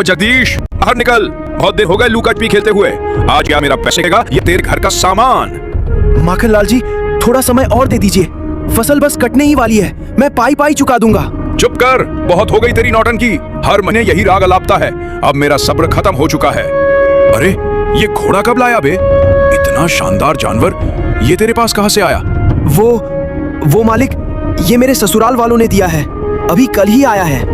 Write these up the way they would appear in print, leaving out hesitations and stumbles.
जगदीश, बाहर निकल। बहुत देर हो गए लूका छुपी खेलते हुए। आज क्या मेरा पैसे देगा ये तेरे घर का सामान। माखनलाल जी, थोड़ा समय और दे दीजिए। फसल बस कटने ही वाली है, मैं पाई पाई चुका दूंगा। चुप कर, बहुत हो गई तेरी नौटंकी। हर महीने यही राग अलापता है। अब मेरा सब्र खत्म हो चुका है। अरे ये घोड़ा कब लाया बे? इतना शानदार जानवर ये तेरे पास कहां से आया? वो मालिक, ये मेरे ससुराल वालों ने दिया है, अभी कल ही आया है।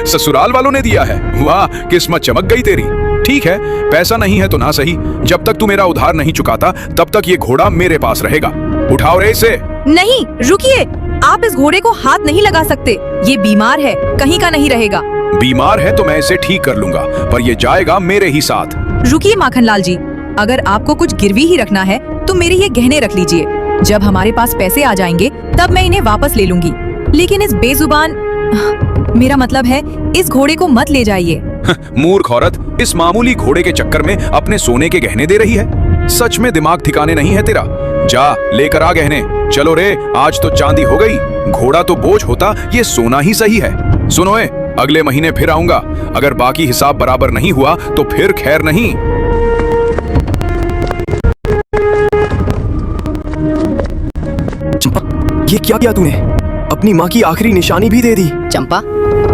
ससुराल वालों ने दिया है? वाह, किस्मत चमक गई तेरी। ठीक है, पैसा नहीं है तो ना सही, जब तक तू मेरा उधार नहीं चुकाता तब तक ये घोड़ा मेरे पास रहेगा। उठाओ रे इसे। नहीं, रुकिए, आप इस घोड़े को हाथ नहीं लगा सकते। ये बीमार है, कहीं का नहीं रहेगा। बीमार है तो मैं इसे ठीक कर लूंगा, पर ये जाएगा मेरे ही साथ। रुकिए माखनलाल जी, अगर आपको कुछ गिरवी ही रखना है तो मेरे ये गहने रख लीजिए। जब हमारे पास पैसे आ जाएंगे तब मैं इन्हें वापस ले लूंगी। लेकिन इस बेजुबान, मेरा मतलब है इस घोड़े को मत ले जाइए। मूर्ख औरत, इस मामूली घोड़े के चक्कर में अपने सोने के गहने दे रही है। सच में दिमाग ठिकाने नहीं है तेरा। जा लेकर आ गहने। चलो रे, आज तो चांदी हो गई। घोड़ा तो बोझ होता, ये सोना ही सही है। सुनो ए, अगले महीने फिर आऊंगा। अगर बाकी हिसाब बराबर नहीं हुआ तो फिर खैर नहीं। चंपा, ये क्या किया तूने? अपनी माँ की आखिरी निशानी भी दे दी। चंपा,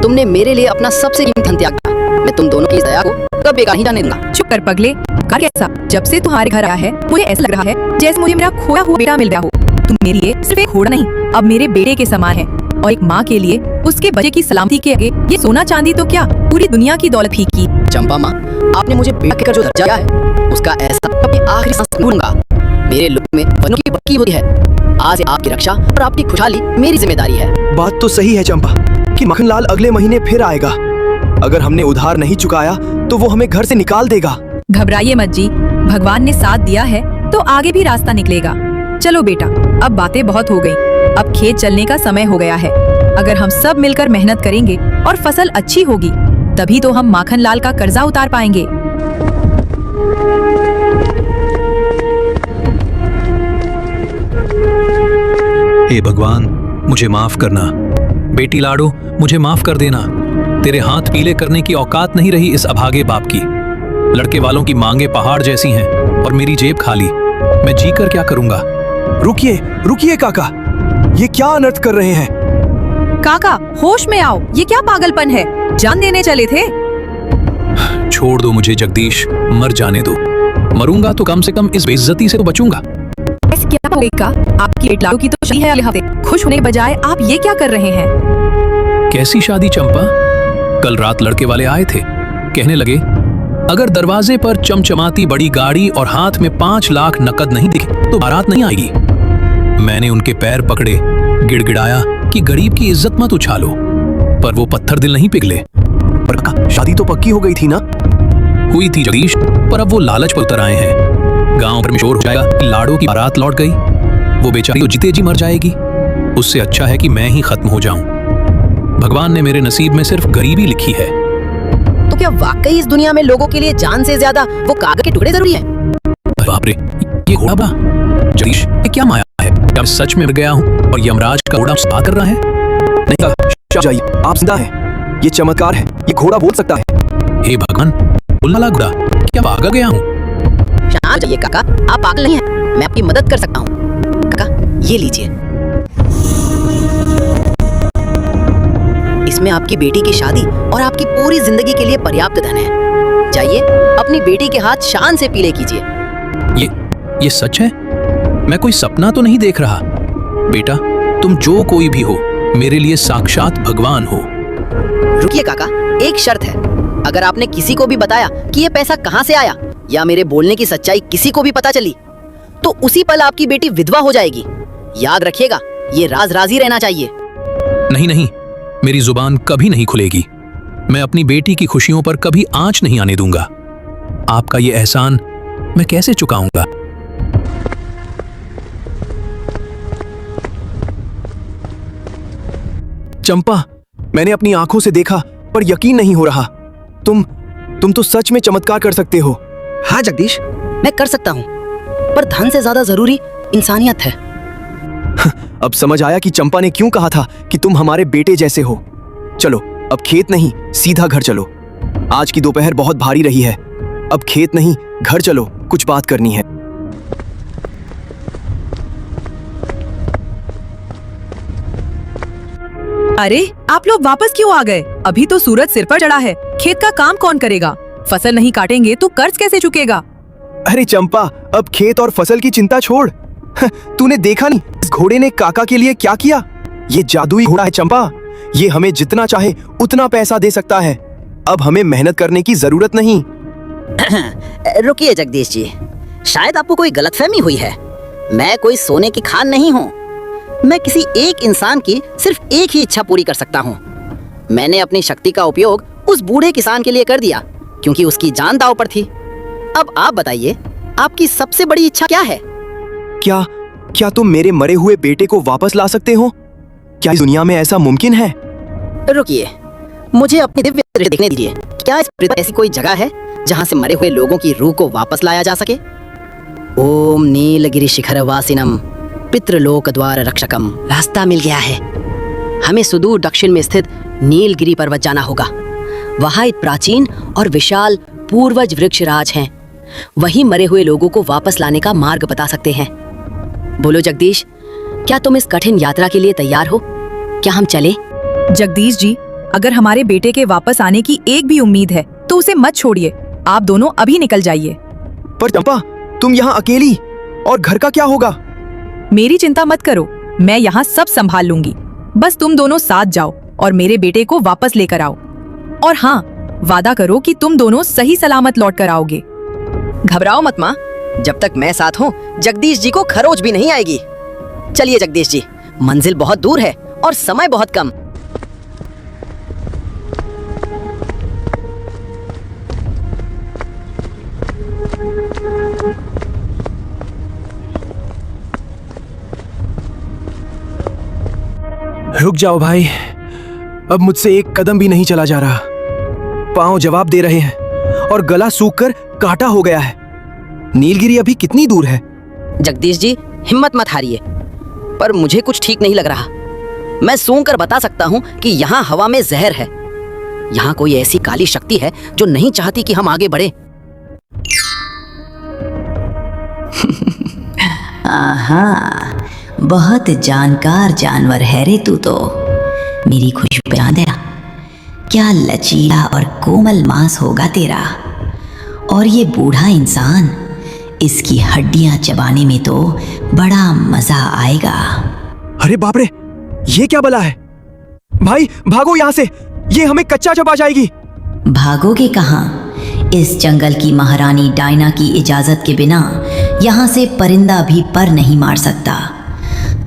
तुमने मेरे लिए अपना सबसे कीमती धन त्याग दिया। मैं तुम दोनों की इस दया को कभी बेकार नहीं जाने दूंगा। चुप कर पगले, कर कैसा? जब से तुम्हारे घर आया है मुझे ऐसा लग रहा है जैसे मुझे मेरा खोया हुआ बेटा मिल गया हो। तुम मेरे लिए सिर्फ एक घोड़ा नहीं, अब मेरे बेटे के समान है। और एक माँ के लिए उसके बच्चे की सलामती के आगे ये सोना चांदी तो क्या, पूरी दुनिया की दौलत फीक की। चंपा माँ, आपने मुझे बेटा कहकर जो दर्जा दिया है उसका एहसास अपनी आखिरी सांस तक भूलूंगा। मेरे लोग में वनों की बक्की होती है। आज से आपकी रक्षा और आपकी खुशहाली मेरी जिम्मेदारी है। बात तो सही है चंपा कि माखनलाल अगले महीने फिर आएगा। अगर हमने उधार नहीं चुकाया तो वो हमें घर से निकाल देगा। घबराइए मत जी, भगवान ने साथ दिया है तो आगे भी रास्ता निकलेगा। चलो बेटा, अब बातें बहुत हो गई, अब खेत चलने का समय हो गया है। अगर हम सब मिलकर मेहनत करेंगे और फसल अच्छी होगी तभी तो हम माखनलाल का कर्जा उतार पाएंगे। हे भगवान, मुझे माफ करना। बेटी लाडो, मुझे माफ कर देना। तेरे हाथ पीले करने की औकात नहीं रही इस अभागे बाप की। लड़के वालों की मांगे पहाड़ जैसी हैं और मेरी जेब खाली। मैं जी कर क्या करूंगा? रुकिए रुकिए काका, ये क्या अनर्थ कर रहे हैं? काका, होश में आओ, ये क्या पागलपन है? जान देने चले थे। छोड़ दो मुझे जगदीश, मर जाने दो। मरूंगा तो कम से कम इस बेइज्जती से तो बचूंगा। ऐसे क्या होगा? आपकी बेटी लाडो की तो शादी है अगले हफ्ते। खुश होने बजाय आप ये क्या कर रहे हैं? कैसी शादी चंपा? कल रात लड़के वाले आए थे, कहने लगे अगर दरवाजे पर चमचमाती बड़ी गाड़ी और हाथ में 5 लाख नकद नहीं दिखे तो बारात नहीं आएगी। मैंने उनके पैर पकड़े, गिड़गिड़ाया कि गरीब की इज्जत मत उछालो, पर वो पत्थर दिल नहीं पिघले। पर काका, शादी तो पक्की हो गई थी ना? हुई थी जगदीश, पर अब वो लालच पर उतर आए हैं। गांव भर में शोर हो जाएगा कि लाडो की बारात लौट गई। वो बेचारी तो जीते जी मर जाएगी। उससे अच्छा है कि मैं ही खत्म हो जाऊं। भगवान ने मेरे नसीब में सिर्फ गरीबी लिखी है। तो क्या वाकई इस दुनिया में लोगों के लिए जान से ज्यादा वो कागज के टुकड़े जरूरी है? बाप रे, ये घोड़ा बा जगदीश, ये क्या माया है? क्या सच में मर गया हूँ और यमराज का घोड़ा बात कर रहा है? नहीं जाइए, आप जिंदा हैं। ये चमत्कार है, ये घोड़ा बोल सकता है। हे भगवान, बुल्ला घोड़ा, क्या पागल गया हूँ? शांत जाइए काका, आप पागल नहीं हैं। मैं आपकी मदद कर सकता हूँ। काका, ये लीजिए, इसमें आपकी बेटी की शादी और आपकी पूरी जिंदगी के लिए पर्याप्त धन है। जाइए, अपनी बेटी के हाथ शान से पीले कीजिए। ये सच है? मैं कोई सपना तो नहीं देख रहा? बेटा, तुम जो कोई भी हो, मेरे लिए साक्षात भगवान हो। रुकिए काका, एक शर्त है। अगर आपने किसी को भी बताया कि ये पैसा कहाँ से आया या मेरे बोलने की सच्चाई किसी को भी पता चली तो उसी पल आपकी बेटी विधवा हो जाएगी। याद रखिएगा, ये राज राज ही रहना चाहिए। नहीं नहीं, मेरी जुबान कभी नहीं खुलेगी। मैं अपनी बेटी की खुशियों पर कभी आंच नहीं आने दूंगा। आपका ये एहसान मैं कैसे चुकाऊंगा? चंपा, मैंने अपनी आंखों से देखा पर यकीन नहीं हो रहा। तुम तो सच में चमत्कार कर सकते हो। हाँ जगदीश, मैं कर सकता हूँ, पर धन से ज्यादा जरूरी इंसानियत है। अब समझ आया कि चंपा ने क्यों कहा था कि तुम हमारे बेटे जैसे हो। चलो, अब खेत नहीं, सीधा घर चलो। आज की दोपहर बहुत भारी रही है। अब खेत नहीं, घर चलो, कुछ बात करनी है। अरे आप लोग वापस क्यों आ गए? अभी तो सूरज सिर पर चढ़ा है। खेत का काम कौन करेगा? फसल नहीं काटेंगे तो कर्ज कैसे चुकेगा? अरे चंपा, अब खेत और फसल की चिंता छोड़। तूने देखा नहीं इस घोड़े ने काका के लिए क्या किया? ये जादुई घोड़ा है चंपा। ये हमें जितना चाहे उतना पैसा दे सकता है। अब हमें मेहनत करने की जरूरत नहीं। रुकिए जगदीश जी, शायद आपको कोई गलतफहमी हुई है। मैं कोई सोने की खान नहीं हूँ। मैं किसी एक इंसान की सिर्फ एक ही इच्छा पूरी कर सकता हूँ। मैंने अपनी शक्ति का उपयोग उस बूढ़े किसान के लिए कर दिया क्योंकि उसकी जान दांव पर थी। अब आप बताइए, आपकी सबसे बड़ी इच्छा क्या है? क्या तुम मेरे मरे हुए बेटे को वापस ला सकते हो? क्या इस दुनिया में ऐसा मुमकिन है? रुकिए, मुझे अपनी दिव्य दृष्टि देखने दीजिए। क्या इस पृथ्वी पर ऐसी कोई जगह है जहाँ से मरे हुए लोगों की रूह को वापस लाया जा सके? ओम नीलगिरि शिखर वासिनम पितृलोक द्वार रक्षकम। रास्ता मिल गया है। हमें सुदूर दक्षिण में स्थित नीलगिरी पर्वत जाना होगा। वहाँ एक प्राचीन और विशाल पूर्वज वृक्षराज हैं। वही मरे हुए लोगों को वापस लाने का मार्ग बता सकते हैं। बोलो जगदीश, क्या तुम इस कठिन यात्रा के लिए तैयार हो? क्या हम चलें? जगदीश जी, अगर हमारे बेटे के वापस आने की एक भी उम्मीद है तो उसे मत छोड़िए। आप दोनों अभी निकल जाइए। पर चंपा, तुम यहाँ अकेली, और घर का क्या होगा? मेरी चिंता मत करो, मैं यहाँ सब संभाल लूंगी। बस तुम दोनों साथ जाओ और मेरे बेटे को वापस लेकर आओ। और हाँ, वादा करो कि तुम दोनों सही सलामत लौट कर आओगे। घबराओ मत माँ, जब तक मैं साथ हूँ जगदीश जी को खरोच भी नहीं आएगी। चलिए जगदीश जी, मंजिल बहुत दूर है और समय बहुत कम। रुक जाओ भाई, अब मुझसे एक कदम भी नहीं चला जा रहा। पांव जवाब दे रहे हैं और गला सूखकर काटा हो गया है। नीलगिरी अभी कितनी दूर है? जगदीश जी, हिम्मत मत हारिए, पर मुझे कुछ ठीक नहीं लग रहा। मैं सूंघ कर बता सकता हूँ कि यहाँ हवा में जहर है। यहाँ कोई ऐसी काली शक्ति है जो नहीं चाहती कि हम आगे बढ़े। आहा, बहुत जानकार जानवर है रे तू तो। मेरी खुशबू पहचान तेरा। क्या लचीला और कोमल मांस होगा तेरा। और ये बूढ़ा इंसान, इसकी हड्डियां चबाने में तो बड़ा मजा आएगा। अरे बाप रे, ये क्या बला है? भाई भागो यहाँ से, ये हमें कच्चा चबा जाएगी। भागोगे कहाँ? इस जंगल की महारानी डायना की इजाजत के बिना यहाँ से परिंदा भी पर नहीं मार सकता।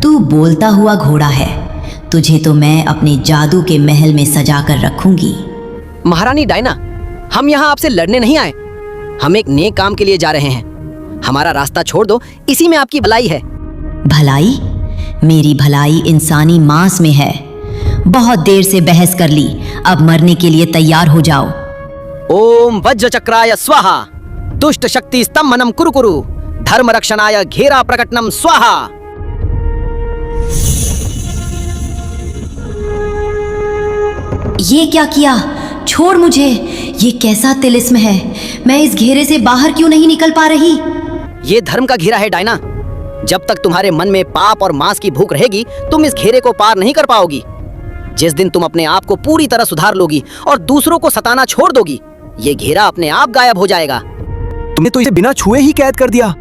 तू बोलता हुआ घोड़ा है, तुझे तो मैं अपने जादू के महल में सजा कर रखूंगी। महारानी डायना, हम यहाँ आपसे लड़ने नहीं आए। हम एक नेक काम के लिए जा रहे हैं। हमारा रास्ता छोड़ दो, इसी में आपकी भलाई है। भलाई? मेरी भलाई इंसानी मांस में है। बहुत देर से बहस कर ली, अब मरने के लिए तैयार हो जाओ। ओम वज्र चक्राय स्वाहा, दुष्ट शक्ति स्तंभनम कुरु कुरु, धर्म रक्षणाय घेरा प्रकटनम स्वाहा। ये क्या किया? छोड़ मुझे। ये कैसा तिलिस्म है? मैं इस घेरे से बाहर क्यों नहीं निकल पा रही? ये धर्म का घेरा है डायना। जब तक तुम्हारे मन में पाप और मांस की भूख रहेगी, तुम इस घेरे को पार नहीं कर पाओगी। जिस दिन तुम अपने आप को पूरी तरह सुधार लोगी और दूसरों को सताना छोड़ दोगी, ये घेरा अपने आप गायब हो जाएगा। तुमने तो इसे बिना छुए ही कैद कर दिया।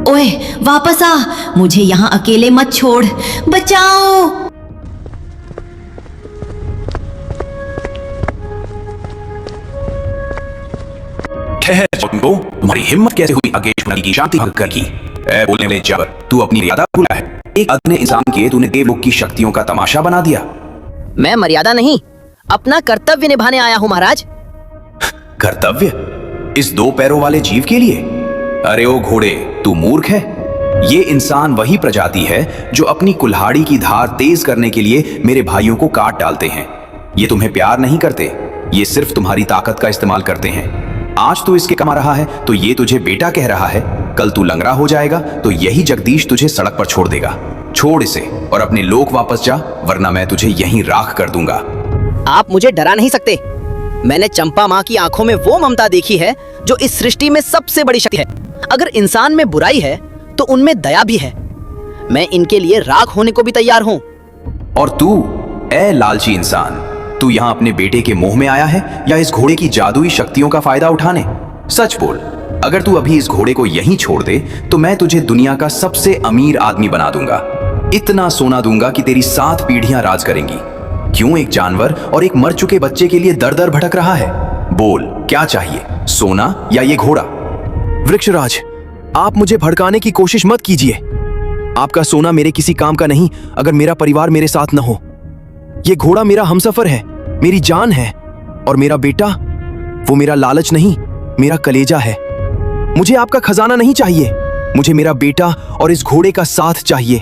ओए, वापस आ। मुझे यहाँ अकेले मत छोड़। बचाओ। ठहर तुमको, तुम्हारी हिम्मत कैसे हुई आगेश मुनि की शांति भंग करने की? ऐ बोलने वाले जबर, तू अपनी मर्यादा भूला है। एक अदने इंसान के तूने देवलोक की शक्तियों का तमाशा बना दिया। मैं मर्यादा नहीं, अपना कर्तव्य निभाने आया हूँ महाराज। कर्तव्य? इस दो पैरों वाले जीव के लिए? अरे ओ घोड़े, तू मूर्ख है। ये इंसान वही प्रजाति है जो अपनी कुल्हाड़ी की धार तेज करने के लिए मेरे भाइयों को काट डालते हैं। ये तुम्हें प्यार नहीं करते, ये सिर्फ तुम्हारी ताकत का इस्तेमाल करते हैं। आज तू इसके कमा रहा है तो ये तुझे बेटा कह रहा है, कल तू लंगड़ा हो जाएगा तो यही जगदीश तुझे सड़क पर छोड़ देगा। छोड़ इसे और अपने लोक वापस जा, वरना मैं तुझे यहीं राख कर दूंगा। आप मुझे डरा नहीं सकते। मैंने चंपा माँ की आंखों में वो ममता देखी है जो इस सृष्टि में सबसे बड़ी शक्ति है। अगर इंसान में बुराई है तो उनमें दया भी है। मैं इनके लिए राख होने को भी तैयार हूँ। और तू, ए लालची इंसान, तू यहाँ अपने बेटे के मोह में आया है या इस घोड़े की जादुई शक्तियों का फायदा उठाने? सच बोल, अगर तू अभी इस घोड़े को यहीं छोड़ दे तो मैं तुझे दुनिया का सबसे अमीर आदमी बना दूंगा। इतना सोना दूंगा कि तेरी 7 पीढ़ियां राज करेंगी। क्यों एक जानवर और एक मर चुके बच्चे के लिए दर दर भटक रहा है? बोल, क्या चाहिए, सोना या ये घोड़ा? वृक्षराज, आप मुझे भड़काने की कोशिश मत कीजिए। आपका सोना मेरे किसी काम का नहीं अगर मेरा परिवार मेरे साथ न हो। ये घोड़ा मेरा हमसफर है, मेरी जान है, और मेरा बेटा, वो मेरा लालच नहीं, मेरा कलेजा है। मुझे आपका खजाना नहीं चाहिए, मुझे मेरा बेटा और इस घोड़े का साथ चाहिए।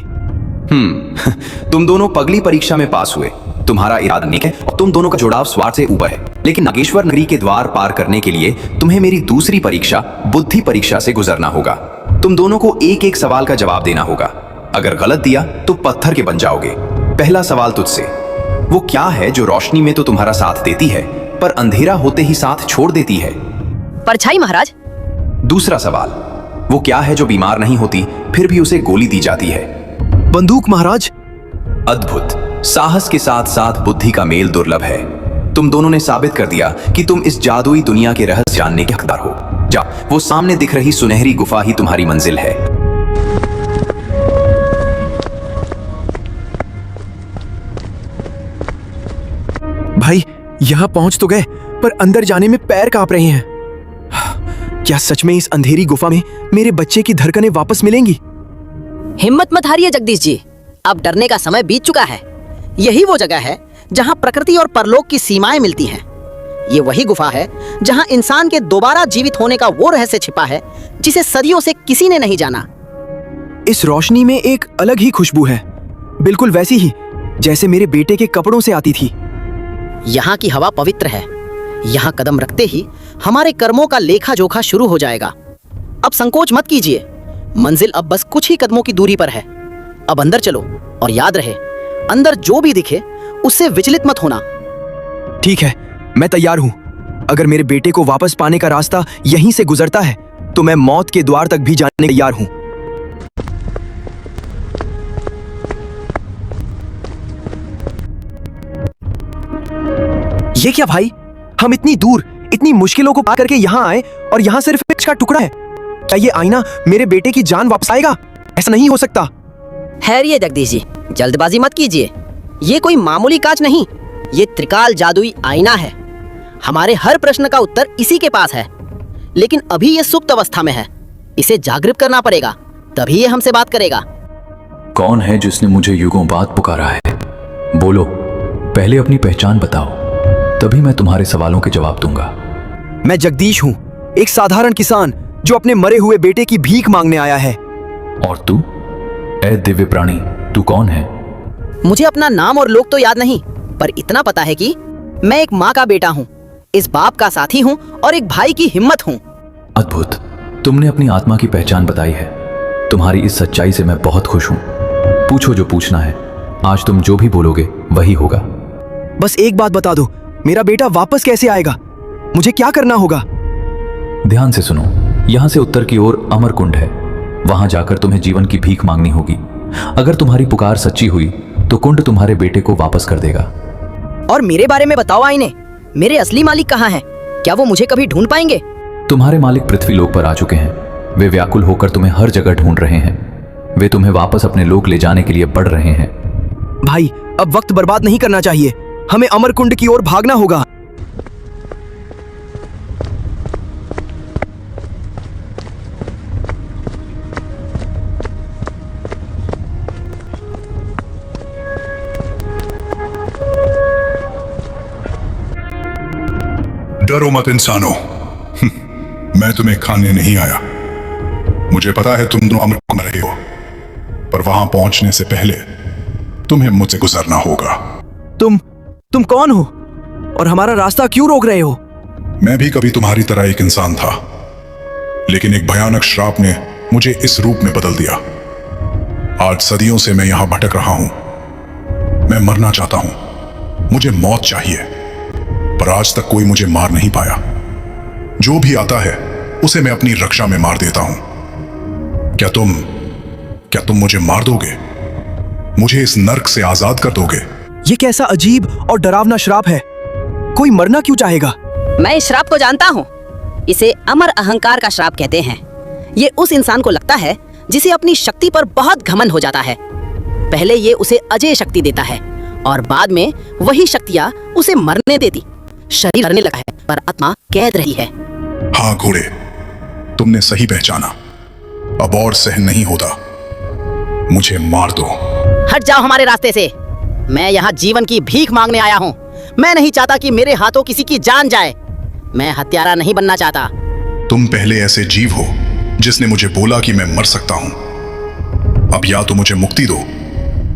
तुम दोनों पगली परीक्षा में पास हुए। तुम्हारा इरादा नेक है और तुम दोनों का जुड़ाव स्वार्थ से ऊपर है, लेकिन नागेश्वर नगरी के द्वार पार करने के लिए तुम्हें मेरी दूसरी परीक्षा, बुद्धि परीक्षा से गुजरना होगा। तुम दोनों को एक एक सवाल का जवाब देना होगा। अगर गलत दिया तो पत्थर के बन जाओगे। पहला सवाल तुझसे, वो क्या है जो रोशनी में तो तुम्हारा साथ देती है पर अंधेरा होते ही साथ छोड़ देती है? परछाई महाराज। दूसरा सवाल, वो क्या है जो बीमार नहीं होती फिर भी उसे गोली दी जाती है? बंदूक महाराज। अद्भुत। साहस के साथ साथ बुद्धि का मेल दुर्लभ है। तुम दोनों ने साबित कर दिया कि तुम इस जादुई दुनिया के रहस्य जानने के हकदार हो। जा, वो सामने दिख रही सुनहरी गुफा ही तुम्हारी मंजिल है। भाई, यहां पहुंच तो गए पर अंदर जाने में पैर कांप रहे हैं। क्या सच में इस अंधेरी गुफा में मेरे बच्चे की धड़कनें वापस मिलेंगी? हिम्मत मत हारिए जगदीश जी, अब डरने का समय बीत चुका है। यही वो जगह है जहां प्रकृति और परलोक की सीमाएं मिलती हैं। ये वही गुफा है जहां इंसान के दोबारा जीवित होने का वो रहस्य छिपा है जिसे सदियों से किसी ने नहीं जाना। इस रोशनी में एक अलग ही खुशबू है, बिल्कुल वैसी ही जैसे मेरे बेटे के कपड़ों से आती थी। यहाँ की हवा पवित्र है। यहाँ कदम रखते ही हमारे कर्मों का लेखा जोखा शुरू हो जाएगा। अब संकोच मत कीजिए, मंजिल अब बस कुछ ही कदमों की दूरी पर है। अब अंदर चलो और याद रहे, अंदर जो भी दिखे उससे विचलित मत होना। ठीक है, मैं तैयार हूं। अगर मेरे बेटे को वापस पाने का रास्ता यहीं से गुजरता है तो मैं मौत के द्वार तक भी जाने तैयार हूं। ये क्या भाई, हम इतनी दूर, इतनी मुश्किलों को पार करके यहाँ आए और यहाँ सिर्फ एक का टुकड़ा है। क्या ये आईना मेरे बेटे की जान वापस आएगा? ऐसा नहीं हो सकता। ठहरिए जगदीश जी, जल्दबाजी मत कीजिए। ये कोई मामूली कांच नहीं, ये त्रिकाल जादुई आईना है। हमारे हर प्रश्न का उत्तर इसी के पास है, लेकिन अभी ये सुप्त अवस्था में है। इसे जागृत करना पड़ेगा, तभी ये हमसे बात करेगा। कौन है जिसने मुझे युगों बाद पुकारा है? बोलो, पहले अपनी पहचान बताओ, तभी मैं तुम्हारे सवालों के जवाब दूंगा। मैं जगदीश हूँ, एक साधारण किसान जो अपने मरे हुए बेटे की भीख मांगने आया है। और तू, ए दिव्य प्राणी, तू कौन है? मुझे अपना नाम और लोग तो याद नहीं, पर इतना पता है कि मैं एक माँ का बेटा हूँ, इस बाप का साथी हूँ और एक भाई की हिम्मत हूँ। अद्भुत, तुमने अपनी आत्मा की पहचान बताई है। तुम्हारी इस सच्चाई से मैं बहुत खुश हूँ। पूछो जो पूछना है, आज तुम जो भी बोलोगे वही होगा। बस एक बात बता दो, मेरा बेटा वापस कैसे आएगा? मुझे क्या करना होगा? ध्यान से सुनो, यहाँ से उत्तर की ओर अमर कुंड है। वहां जाकर तुम्हें जीवन की भीख मांगनी होगी। अगर तुम्हारी पुकार सच्ची हुई तो कुंड तुम्हारे बेटे को वापस कर देगा। और मेरे बारे में बताओ आईने, मेरे असली मालिक कहाँ हैं? क्या वो मुझे कभी ढूंढ पाएंगे? तुम्हारे मालिक पृथ्वी लोक पर आ चुके हैं। वे व्याकुल होकर तुम्हें हर जगह ढूंढ रहे हैं। वे तुम्हें वापस अपने लोक ले जाने के लिए बढ़ रहे हैं। भाई, अब वक्त बर्बाद नहीं करना चाहिए, हमें अमर कुंड की ओर भागना होगा। डरो मत इंसानों, मैं तुम्हें खाने नहीं आया। मुझे पता है तुम दोनों अमर कुंड में रहे हो, पर वहां पहुंचने से पहले तुम्हें मुझसे गुजरना होगा। तुम कौन हो और हमारा रास्ता क्यों रोक रहे हो? मैं भी कभी तुम्हारी तरह एक इंसान था, लेकिन एक भयानक श्राप ने मुझे इस रूप में बदल दिया। आज सदियों से मैं यहां भटक रहा हूं। मैं मरना चाहता हूं, मुझे मौत चाहिए, पर आज तक कोई मुझे मार नहीं पाया। जो भी आता है उसे मैं अपनी रक्षा में मार देता हूं। क्या तुम मुझे मार दोगे? मुझे इस नर्क से आजाद कर दोगे? ये कैसा अजीब और डरावना श्राप है? कोई मरना क्यों चाहेगा? मैं इस श्राप को जानता हूँ। इसे अमर अहंकार का श्राप कहते हैं। ये उस इंसान को लगता है जिसे अपनी शक्ति पर बहुत घमंड हो जाता है। पहले ये उसे अजय शक्ति देता है और बाद में वही शक्तियाँ उसे मरने देती। शरीर मरने लगा है पर आत्मा कैद रही है। हाँ घोड़े, तुमने सही पहचाना। अब और सहन नहीं होता, मुझे मार दो। हट जाओ हमारे रास्ते से। मैं यहाँ जीवन की भीख मांगने आया हूँ। मैं नहीं चाहता कि मेरे हाथों किसी की जान जाए। मैं हत्यारा नहीं बनना चाहता। तुम पहले ऐसे जीव हो जिसने मुझे बोला कि मैं मर सकता हूं। अब या तो मुझे मुक्ति दो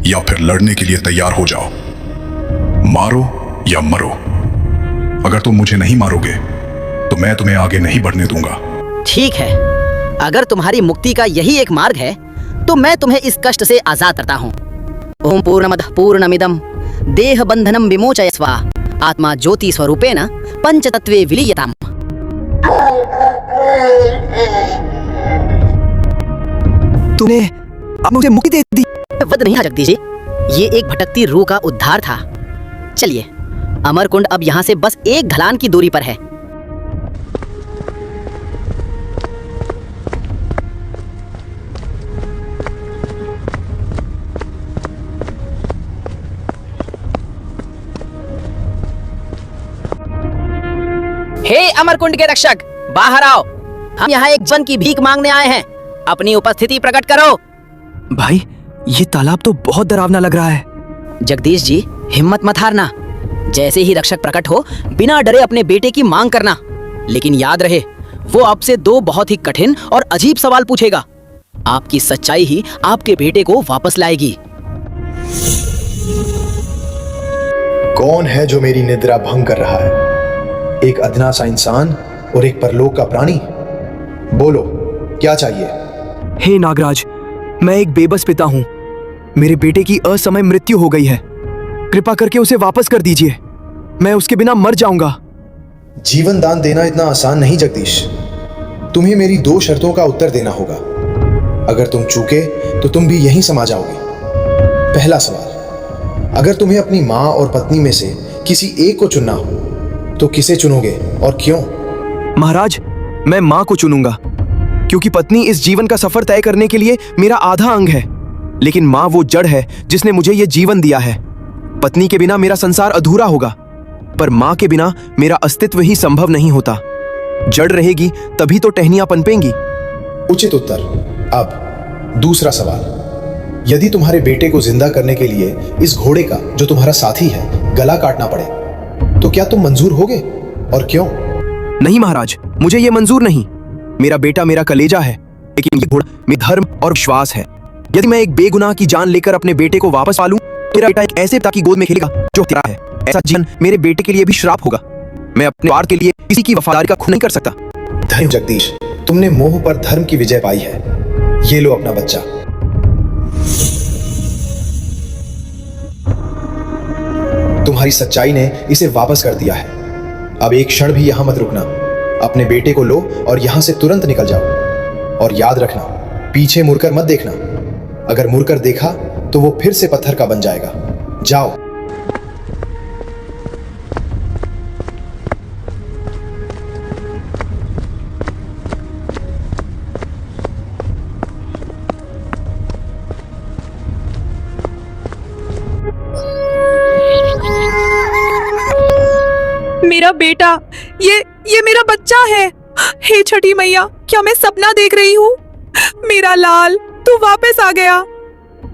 या फिर लड़ने के लिए तैयार हो जाओ। मारो या मरो। अगर तुम मुझे नहीं मारोगे तो मैं तुम्हें आगे नहीं बढ़ने दूंगा। ठीक है, अगर तुम्हारी मुक्ति का यही एक मार्ग है तो मैं तुम्हें इस कष्ट से आजाद करता हूँ। ओम पूर्णमदः पूर्णमिदं देह बंधनम विमोचय स्वा आत्मा ज्योति स्वरूपेण पंचतत्वे विलीयताम्। तूने अब मुझे मुक्ति दे दी। वध नहीं जगदीश जी, ये एक भटकती रूह का उद्धार था। चलिए, अमरकुंड अब यहाँ से बस एक ढलान की दूरी पर है। हे अमरकुंड के रक्षक, बाहर आओ। हम यहाँ एक जन की भीख मांगने आए हैं। अपनी उपस्थिति प्रकट करो। भाई, ये तालाब तो बहुत डरावना लग रहा है। जगदीश जी, हिम्मत मत हारना। जैसे ही रक्षक प्रकट हो, बिना डरे अपने बेटे की मांग करना। लेकिन याद रहे, वो आपसे दो बहुत ही कठिन और अजीब सवाल पूछेगा। आपकी सच्चाई ही आपके बेटे को वापस लाएगी। कौन है जो मेरी निद्रा भंग कर रहा है? एक अदना सा इंसान और एक परलोक का प्राणी। बोलो, क्या चाहिए? हे नागराज, मैं एक बेबस पिता हूँ। मेरे बेटे की असमय मृत्यु हो गई है। कृपा करके उसे वापस कर दीजिए। मैं उसके बिना मर जाऊंगा। जीवन दान देना इतना आसान नहीं जगदीश। तुम्हें मेरी दो शर्तों का उत्तर देना होगा। अगर तुम चूके तो तुम भी यहीं समा जाओगे। पहला सवाल, अगर तुम्हें अपनी माँ और पत्नी में से किसी एक को चुनना हो तो किसे चुनोगे और क्यों? महाराज, मैं माँ को चुनूंगा, क्योंकि पत्नी इस जीवन का सफर तय करने के लिए मेरा आधा अंग है। लेकिन माँ वो जड़ है जिसने मुझे ये जीवन दिया है। पत्नी के बिना मेरा संसार अधूरा होगा, पर माँ के बिना मेरा अस्तित्व ही संभव नहीं होता। जड़ रहेगी तभी तो टहनियां पनपेंगी। उचित उत्तर। अब दूसरा सवाल, यदि तुम्हारे बेटे को जिंदा करने के लिए इस घोड़े का, जो तुम्हारा साथी है, गला काटना पड़े तो क्या तुम मंजूर होगे और क्यों? नहीं महाराज, मुझे ये मंजूर नहीं। मेरा बेटा मेरा कलेजा है, लेकिन ये घोड़ा मेरा धर्म और विश्वास है। यदि मैं एक बेगुनाह की जान लेकर अपने बेटे को वापस पालूं, मेरा बेटा एक ऐसे पिता की गोद में खेलेगा जो तेरा है। ऐसा जीवन मेरे बेटे के लिए भी श्राप होगा। मैं अपने स्वार्थ के लिए किसी की वफादारी का खून नहीं कर सकता। धर्म जगदीश, तुमने मोह पर धर्म की विजय पाई है। ये लो अपना बच्चा। तुम्हारी सच्चाई ने इसे वापस कर दिया है। अब एक क्षण भी यहां मत रुकना। अपने बेटे को लो और यहां से तुरंत निकल जाओ। और याद रखना, पीछे मुड़कर मत देखना। अगर मुड़कर देखा तो वो फिर से पत्थर का बन जाएगा। जाओ। मेरा बेटा, ये मेरा बच्चा है। हे छठी मैया, क्या मैं सपना देख रही हूँ? मेरा लाल, तू वापस आ गया।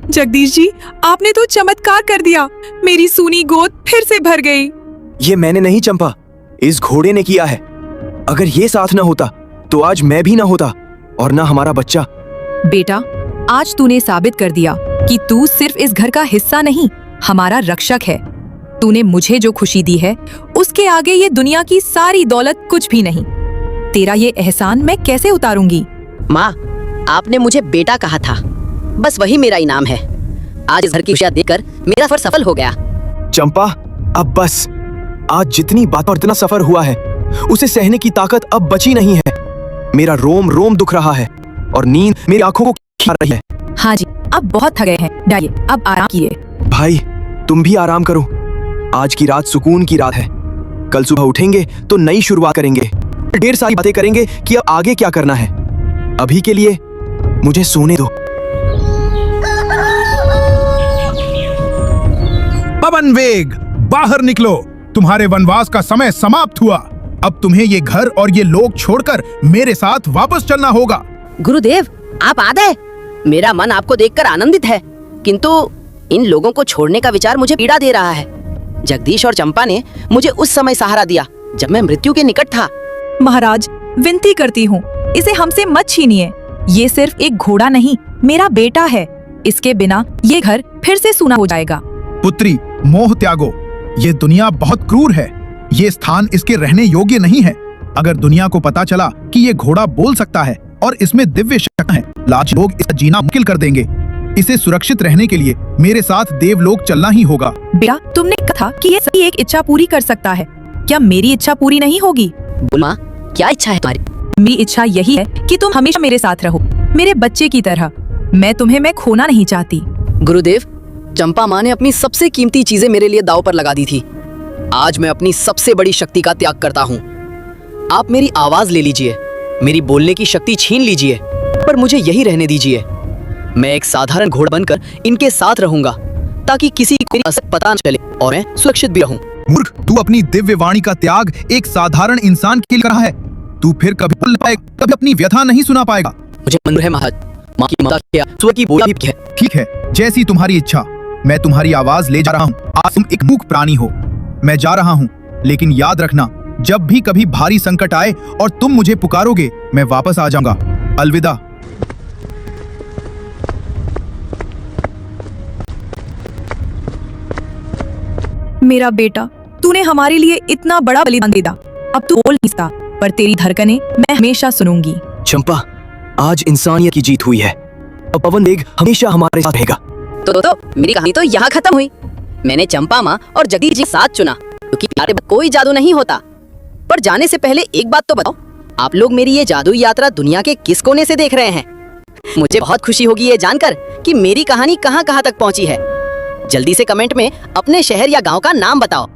जगदीश जी, आपने तो चमत्कार कर दिया। मेरी सूनी गोद फिर से भर गई। ये मैंने नहीं चंपा, इस घोड़े ने किया है। अगर ये साथ न होता तो आज मैं भी ना होता और ना हमारा बच्चा। बेटा, आज तूने साबित कर दिया कि तू सिर्फ इस घर का हिस्सा नहीं, हमारा रक्षक है। तूने मुझे जो खुशी दी है, उसके आगे ये दुनिया की सारी दौलत कुछ भी नहीं। तेरा ये एहसान मैं कैसे उतारूंगी? माँ, आपने मुझे बेटा कहा था। बस वही मेरा इनाम है। आज इस घर की खुशियां देखकर मेरा सफर सफल हो गया। चंपा, अब बस। आज जितनी बात और इतना सफर हुआ है उसे सहने की ताकत अब बची नहीं है। मेरा रोम रोम दुख रहा है और नींद मेरी आंखों को खा रही है। हाँ जी, अब बहुत थके हैं, जाइए अब आराम कीजिए। भाई, तुम भी आराम करो। आज की रात सुकून की रात है। कल सुबह उठेंगे तो नई शुरुआत करेंगे। ढेर सारी बातें करेंगे कि अब आगे क्या करना है। अभी के लिए मुझे सोने दो। पवन वेग, बाहर निकलो। तुम्हारे वनवास का समय समाप्त हुआ। अब तुम्हें ये घर और ये लोग छोड़कर मेरे साथ वापस चलना होगा। गुरुदेव, आप आ गए। मेरा मन आपको देखकर आनंदित है, किंतु इन लोगों को छोड़ने का विचार मुझे पीड़ा दे रहा है। जगदीश और चंपा ने मुझे उस समय सहारा दिया जब मैं मृत्यु के निकट था। महाराज, विनती करती हूँ, इसे हमसे मत छीनिए। ये सिर्फ एक घोड़ा नहीं, मेरा बेटा है। इसके बिना ये घर फिर से सूना हो जाएगा। पुत्री, मोह त्यागो। ये दुनिया बहुत क्रूर है। ये स्थान इसके रहने योग्य नहीं है। अगर दुनिया को पता चला कि ये घोड़ा बोल सकता है और इसमें दिव्य शक्ति है, लाज लोग इसका जीना मुश्किल कर देंगे। इसे सुरक्षित रहने के लिए मेरे साथ देवलोक चलना ही होगा। बेटा, तुमने कहा कि ये सभी एक इच्छा पूरी कर सकता है, क्या मेरी इच्छा पूरी नहीं होगी? माँ, क्या इच्छा है तुम्हारी? मेरी इच्छा यही है कि तुम हमेशा मेरे साथ रहो, मेरे बच्चे की तरह। मैं खोना नहीं चाहती। गुरुदेव, चंपा माँ ने अपनी सबसे कीमती चीजें मेरे लिए दांव पर लगा दी थी। आज मैं अपनी सबसे बड़ी शक्ति का त्याग करता हूँ। आप मेरी आवाज ले लीजिए, मेरी बोलने की शक्ति छीन लीजिए, पर मुझे यही रहने दीजिए। मैं एक साधारण घोड़ा बनकर इनके साथ रहूंगा ताकि किसी को मेरी असर पता न चले और मैं सुरक्षित भी रहूं। मूर्ख, तू अपनी दिव्य वाणी का त्याग एक साधारण इंसान के लिए कर रहा है। तू फिर कभी बोल पाएगा, कभी अपनी व्यथा नहीं सुना पाएगा। मुझे मंजूर है महाराज। माँ की ममता क्या स्वर की बोली भी है। ठीक है, जैसी तुम्हारी इच्छा। मैं तुम्हारी आवाज ले जा रहा हूँ। आज तुम एक मूक प्राणी हो। मैं जा रहा हूँ, लेकिन याद रखना, जब भी कभी भारी संकट आए और तुम मुझे पुकारोगे, मैं वापस आ जाऊंगा। अलविदा। मेरा बेटा, तूने हमारे लिए इतना बड़ा बलिदान दे दिया। अब तू बोल नहीं सकता, पर तेरी धड़कनें मैं हमेशा सुनूंगी। चंपा, आज इंसानियत की जीत हुई है। अब पवन वेग हमेशा हमारे साथ रहेगा। तो मेरी कहानी तो यहाँ खत्म हुई। मैंने चंपा माँ और जगदीश जी साथ चुना, क्योंकि प्यारे में कोई जादू नहीं होता। पर जाने से पहले एक बात तो बताओ, आप लोग मेरी ये जादुई यात्रा दुनिया के किस कोने से देख रहे हैं? मुझे बहुत खुशी होगी ये जानकर कि मेरी कहानी कहाँ कहाँ तक पहुँची है। जल्दी से कमेंट में अपने शहर या गांव का नाम बताओ।